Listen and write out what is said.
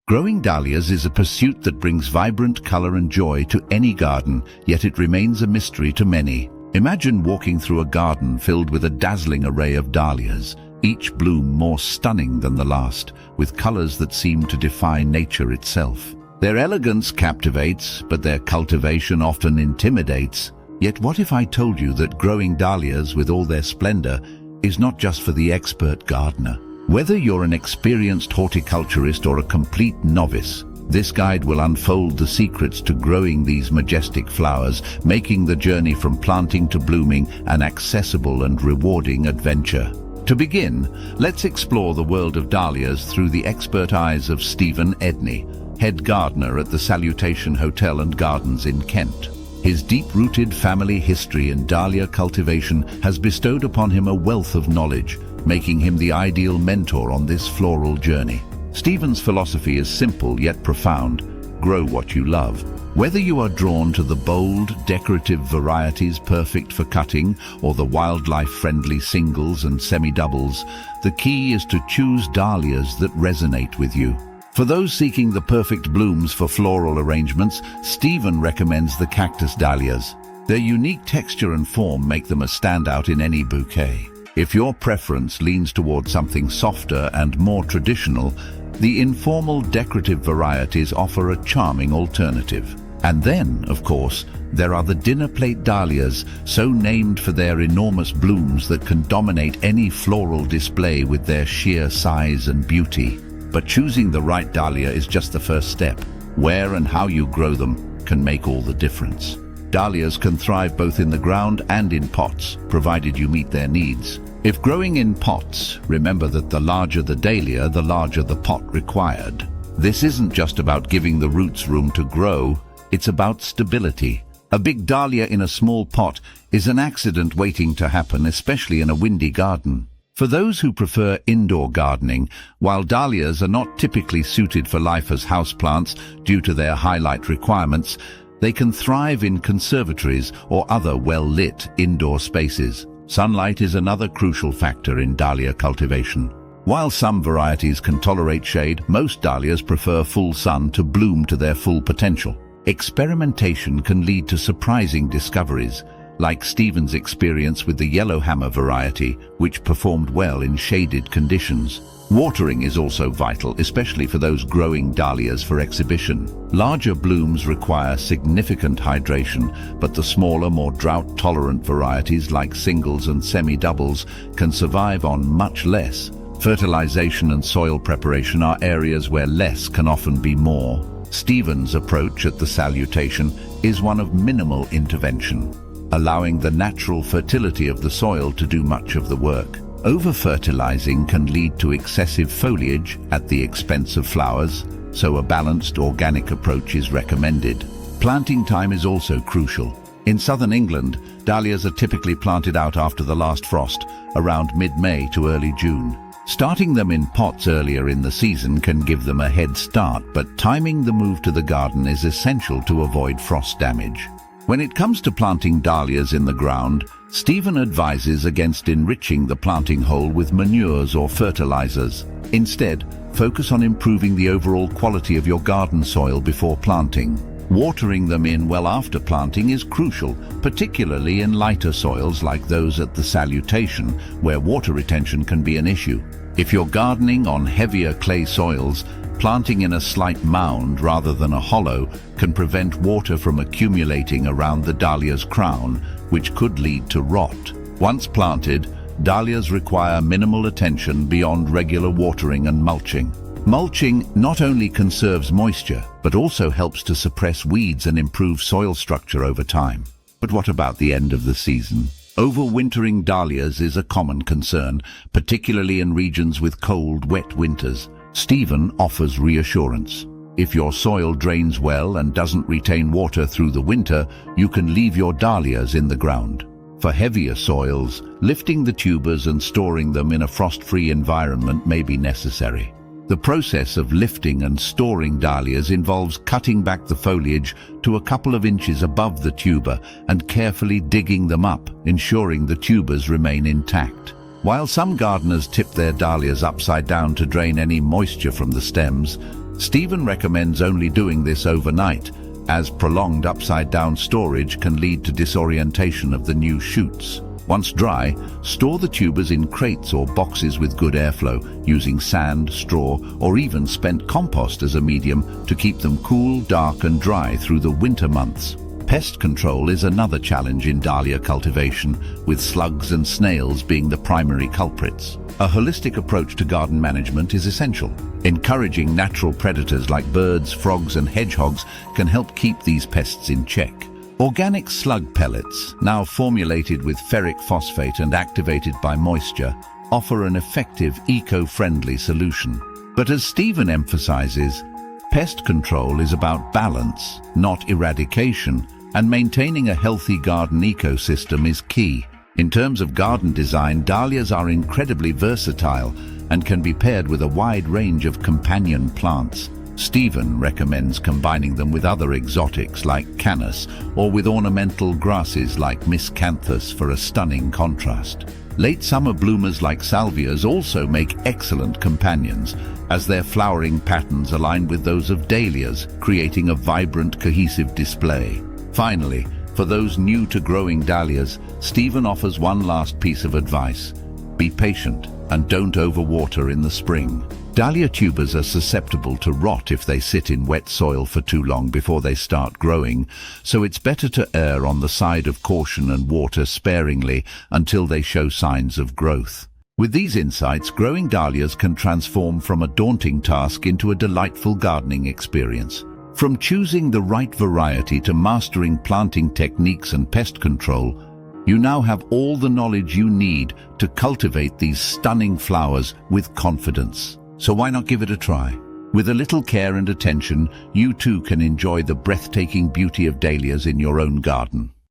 Growing dahlias is a pursuit that brings vibrant color and joy to any garden, yet it remains a mystery to many. Imagine walking through a garden filled with a dazzling array of dahlias, each bloom more stunning than the last, with colors that seem to defy nature itself. Their elegance captivates, but their cultivation often intimidates. Yet what if I told you that growing dahlias with all their splendor is not just for the expert gardener? Whether you're an experienced horticulturist or a complete novice, this guide will unfold the secrets to growing these majestic flowers, making the journey from planting to blooming an accessible and rewarding adventure. To begin, let's explore the world of dahlias through the expert eyes of Stephen Edney, head gardener at the Salutation Hotel and Gardens in Kent. His deep-rooted family history in dahlia cultivation has bestowed upon him a wealth of knowledge, making him the ideal mentor on this floral journey. Stephen's philosophy is simple yet profound: grow what you love. Whether you are drawn to the bold, decorative varieties perfect for cutting or the wildlife-friendly singles and semi-doubles, the key is to choose dahlias that resonate with you. For those seeking the perfect blooms for floral arrangements, Stephen recommends the cactus dahlias. Their unique texture and form make them a standout in any bouquet. If your preference leans toward something softer and more traditional, the informal decorative varieties offer a charming alternative. And then, of course, there are the dinner plate dahlias, so named for their enormous blooms that can dominate any floral display with their sheer size and beauty. But choosing the right dahlia is just the first step. Where and how you grow them can make all the difference. Dahlias can thrive both in the ground and in pots, provided you meet their needs. If growing in pots, remember that the larger the dahlia, the larger the pot required. This isn't just about giving the roots room to grow, it's about stability. A big dahlia in a small pot is an accident waiting to happen, especially in a windy garden. For those who prefer indoor gardening, while dahlias are not typically suited for life as houseplants due to their high light requirements, they can thrive in conservatories or other well-lit indoor spaces. Sunlight is another crucial factor in dahlia cultivation. While some varieties can tolerate shade, most dahlias prefer full sun to bloom to their full potential. Experimentation can lead to surprising discoveries, like Stephen's experience with the yellowhammer variety, which performed well in shaded conditions. Watering is also vital, especially for those growing dahlias for exhibition. Larger blooms require significant hydration, but the smaller, more drought-tolerant varieties like singles and semi-doubles can survive on much less. Fertilization and soil preparation are areas where less can often be more. Stephen's approach at the Salutation is one of minimal intervention, allowing the natural fertility of the soil to do much of the work. Over-fertilizing can lead to excessive foliage at the expense of flowers, so a balanced organic approach is recommended. Planting time is also crucial. In southern England, dahlias are typically planted out after the last frost, around mid-May to early June. Starting them in pots earlier in the season can give them a head start, but timing the move to the garden is essential to avoid frost damage. When it comes to planting dahlias in the ground, Stephen advises against enriching the planting hole with manures or fertilizers. Instead, focus on improving the overall quality of your garden soil before planting. Watering them in well after planting is crucial, particularly in lighter soils like those at the Salutation, where water retention can be an issue. If you're gardening on heavier clay soils, planting in a slight mound rather than a hollow can prevent water from accumulating around the dahlia's crown, which could lead to rot. Once planted, dahlias require minimal attention beyond regular watering and mulching. Mulching not only conserves moisture, but also helps to suppress weeds and improve soil structure over time. But what about the end of the season? Overwintering dahlias is a common concern, particularly in regions with cold, wet winters. Stephen offers reassurance. If your soil drains well and doesn't retain water through the winter, you can leave your dahlias in the ground. For heavier soils, lifting the tubers and storing them in a frost-free environment may be necessary. The process of lifting and storing dahlias involves cutting back the foliage to a couple of inches above the tuber and carefully digging them up, ensuring the tubers remain intact. While some gardeners tip their dahlias upside down to drain any moisture from the stems, Stephen recommends only doing this overnight, as prolonged upside-down storage can lead to disorientation of the new shoots. Once dry, store the tubers in crates or boxes with good airflow, using sand, straw, or even spent compost as a medium to keep them cool, dark, and dry through the winter months. Pest control is another challenge in dahlia cultivation, with slugs and snails being the primary culprits. A holistic approach to garden management is essential. Encouraging natural predators like birds, frogs, and hedgehogs can help keep these pests in check. Organic slug pellets, now formulated with ferric phosphate and activated by moisture, offer an effective, eco-friendly solution. But as Stephen emphasizes, pest control is about balance, not eradication, and maintaining a healthy garden ecosystem is key. In terms of garden design, dahlias are incredibly versatile and can be paired with a wide range of companion plants. Stephen recommends combining them with other exotics like cannas or with ornamental grasses like miscanthus for a stunning contrast. Late summer bloomers like salvias also make excellent companions, as their flowering patterns align with those of dahlias, creating a vibrant, cohesive display. Finally, for those new to growing dahlias, Stephen offers one last piece of advice. Be patient and don't overwater in the spring. Dahlia tubers are susceptible to rot if they sit in wet soil for too long before they start growing, so it's better to err on the side of caution and water sparingly until they show signs of growth. With these insights, growing dahlias can transform from a daunting task into a delightful gardening experience. From choosing the right variety to mastering planting techniques and pest control, you now have all the knowledge you need to cultivate these stunning flowers with confidence. So why not give it a try? With a little care and attention, you too can enjoy the breathtaking beauty of dahlias in your own garden.